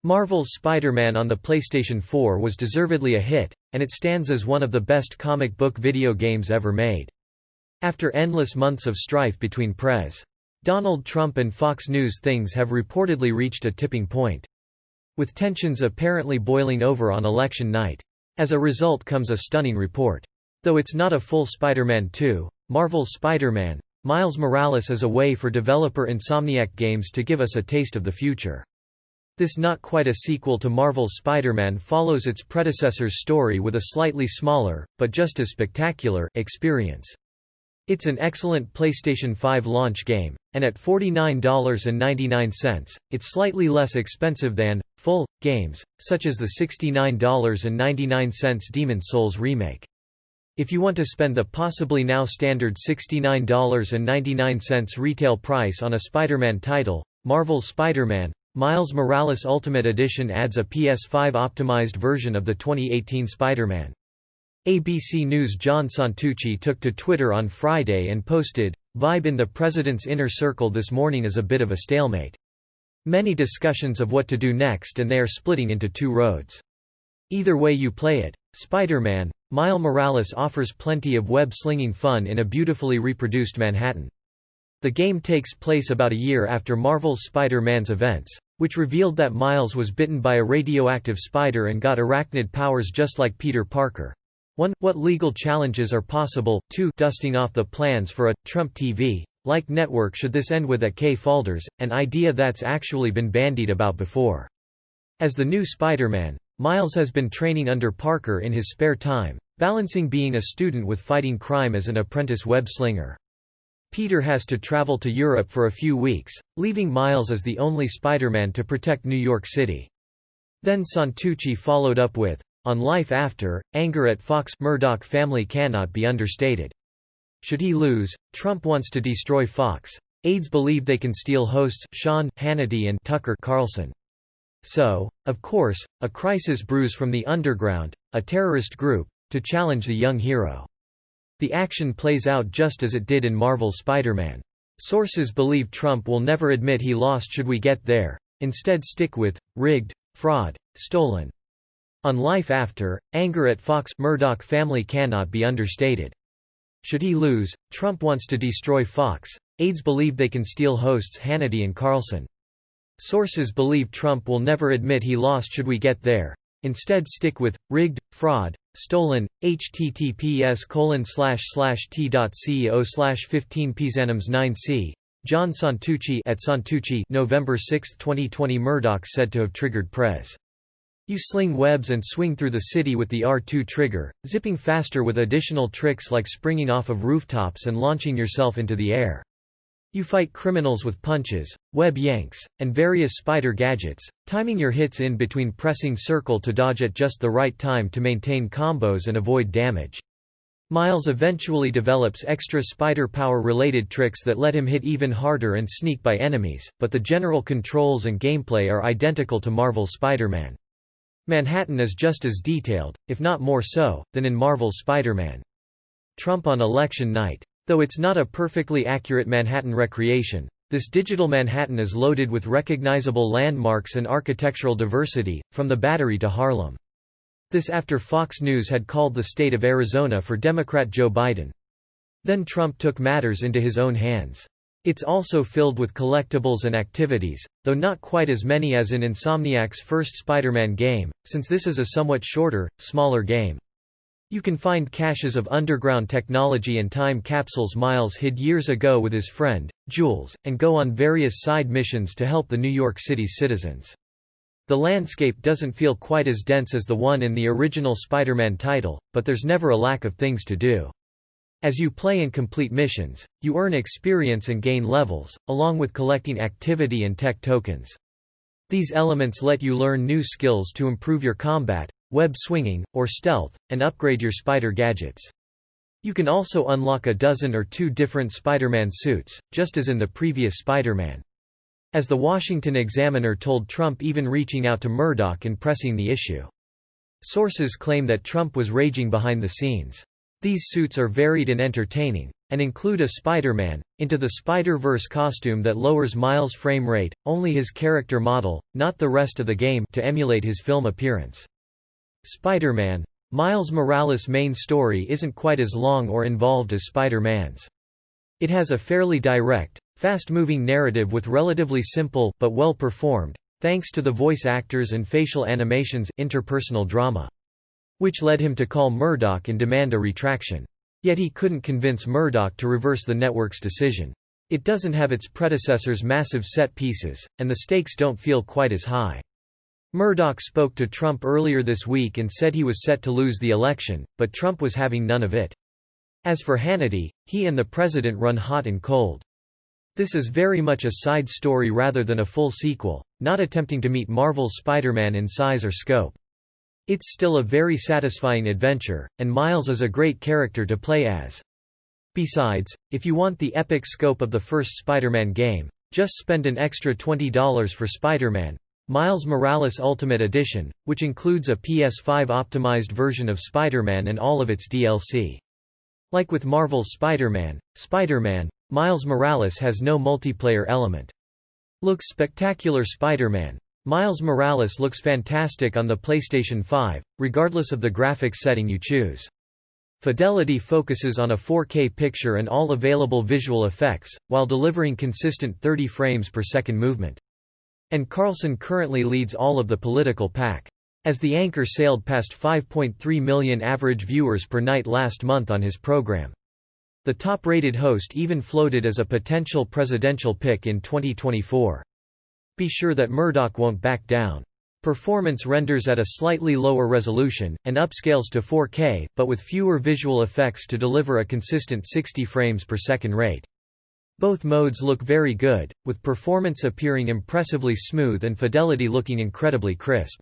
Marvel's Spider-Man on the PlayStation 4 was deservedly a hit, and it stands as one of the best comic book video games ever made. After endless months of strife between Pres. Donald Trump and Fox News, things have reportedly reached a tipping point, with tensions apparently boiling over on election night. As a result comes a stunning report. Though it's not a full Spider-Man 2, Marvel's Spider-Man, Miles Morales is a way for developer Insomniac Games to give us a taste of the future. This not quite a sequel to Marvel's Spider-Man follows its predecessor's story with a slightly smaller, but just as spectacular, experience. It's an excellent PlayStation 5 launch game, and at $49.99, it's slightly less expensive than full games, such as the $69.99 Demon's Souls remake. If you want to spend the possibly now standard $69.99 retail price on a Spider-Man title, Marvel's Spider-Man, Miles Morales Ultimate Edition adds a PS5-optimized version of the 2018 Spider-Man. ABC News' John Santucci took to Twitter on Friday and posted, "Vibe in the president's inner circle this morning is a bit of a stalemate. Many discussions of what to do next, and they are splitting into two roads. Either way you play it, Spider-Man, Miles Morales offers plenty of web-slinging fun in a beautifully reproduced Manhattan." The game takes place about a year after Marvel's Spider-Man's events, which revealed that Miles was bitten by a radioactive spider and got arachnid powers just like Peter Parker. 1. What legal challenges are possible? 2. Dusting off the plans for a Trump TV-like network should this end with a K. Folders, an idea that's actually been bandied about before. As the new Spider-Man, Miles has been training under Parker in his spare time, balancing being a student with fighting crime as an apprentice web-slinger. Peter has to travel to Europe for a few weeks, leaving Miles as the only Spider-Man to protect New York City. Then Santucci followed up with, "On life after, anger at Fox Murdoch family cannot be understated. Should he lose, Trump wants to destroy Fox. Aides believe they can steal hosts Sean Hannity and Tucker Carlson. So, of course, a crisis brews from the underground, a terrorist group, to challenge the young hero. The action plays out just as it did in Marvel's Spider-Man. Sources believe Trump will never admit he lost should we get there, instead stick with, rigged, fraud, stolen. On life after, anger at Fox Murdoch family cannot be understated. Should he lose, Trump wants to destroy Fox. Aides believe they can steal hosts Hannity and Carlson. Sources believe Trump will never admit he lost should we get there, instead stick with, rigged, fraud, stolen. https://t.co/15psanims9c. John Santucci at Santucci, November 6, 2020. Murdoch said to have triggered Pres. You sling webs and swing through the city with the R2 trigger, zipping faster with additional tricks like springing off of rooftops and launching yourself into the air. You fight criminals with punches, web yanks, and various spider gadgets, timing your hits in between pressing circle to dodge at just the right time to maintain combos and avoid damage. Miles eventually develops extra spider power related tricks that let him hit even harder and sneak by enemies, but the general controls and gameplay are identical to Marvel's Spider-Man. Manhattan is just as detailed, if not more so, than in Marvel's Spider-Man. Trump on election night. Though it's not a perfectly accurate Manhattan recreation, this digital Manhattan is loaded with recognizable landmarks and architectural diversity, from the Battery to Harlem. This after Fox News had called the state of Arizona for Democrat Joe Biden. Then Trump took matters into his own hands. It's also filled with collectibles and activities, though not quite as many as in Insomniac's first Spider-Man game, since this is a somewhat shorter, smaller game. You can find caches of underground technology and time capsules Miles hid years ago with his friend, Jules, and go on various side missions to help the New York City's citizens. The landscape doesn't feel quite as dense as the one in the original Spider-Man title, but there's never a lack of things to do. As you play and complete missions, you earn experience and gain levels, along with collecting activity and tech tokens. These elements let you learn new skills to improve your combat, web swinging, or stealth, and upgrade your spider gadgets. You can also unlock a dozen or two different Spider-Man suits, just as in the previous Spider-Man. As the Washington Examiner told Trump, even reaching out to Murdoch and pressing the issue. Sources claim that Trump was raging behind the scenes. These suits are varied and entertaining, and include a Spider-Man, into the Spider-Verse costume that lowers Miles' frame rate, only his character model, not the rest of the game, to emulate his film appearance. Spider-Man. Miles Morales' main story isn't quite as long or involved as Spider-Man's. It has a fairly direct, fast-moving narrative with relatively simple, but well-performed, thanks to the voice actors and facial animations, interpersonal drama. Which led him to call Murdoch and demand a retraction. Yet he couldn't convince Murdoch to reverse the network's decision. It doesn't have its predecessor's massive set pieces, and the stakes don't feel quite as high. Murdoch spoke to Trump earlier this week and said he was set to lose the election, but Trump was having none of it. As for Hannity, he and the president run hot and cold. This is very much a side story rather than a full sequel, not attempting to meet Marvel's Spider-Man in size or scope. It's still a very satisfying adventure, and Miles is a great character to play as. Besides, if you want the epic scope of the first Spider-Man game, just spend an extra $20 for Spider-Man: Miles Morales Ultimate Edition, which includes a PS5-optimized version of Spider-Man and all of its DLC. Like with Marvel's Spider-Man, Miles Morales has no multiplayer element. Looks spectacular. Spider-Man Miles Morales looks fantastic on the PlayStation 5, regardless of the graphics setting you choose. Fidelity focuses on a 4K picture and all available visual effects, while delivering consistent 30 frames per second movement. And Carlson currently leads all of the political pack, as the anchor sailed past 5.3 million average viewers per night last month on his program. The top-rated host even floated as a potential presidential pick in 2024. Be sure that Murdoch won't back down. Performance renders at a slightly lower resolution, and upscales to 4K, but with fewer visual effects to deliver a consistent 60 frames per second rate. Both modes look very good, with performance appearing impressively smooth and fidelity looking incredibly crisp.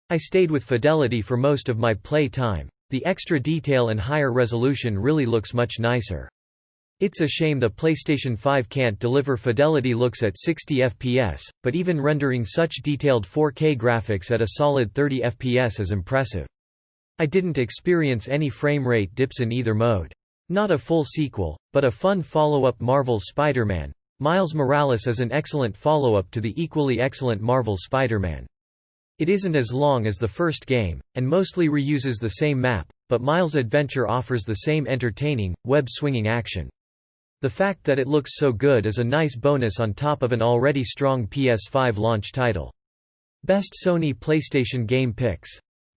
I stayed with fidelity for most of my play time. The extra detail and higher resolution really looks much nicer. It's a shame the PlayStation 5 can't deliver fidelity looks at 60 FPS, but even rendering such detailed 4K graphics at a solid 30 FPS is impressive. I didn't experience any frame rate dips in either mode. Not a full sequel, but a fun follow-up. Marvel's Spider-Man Miles Morales is an excellent follow-up to the equally excellent Marvel's Spider-Man. It isn't as long as the first game, and mostly reuses the same map, but Miles' adventure offers the same entertaining, web-swinging action. The fact that it looks so good is a nice bonus on top of an already strong PS5 launch title. Best Sony PlayStation game picks.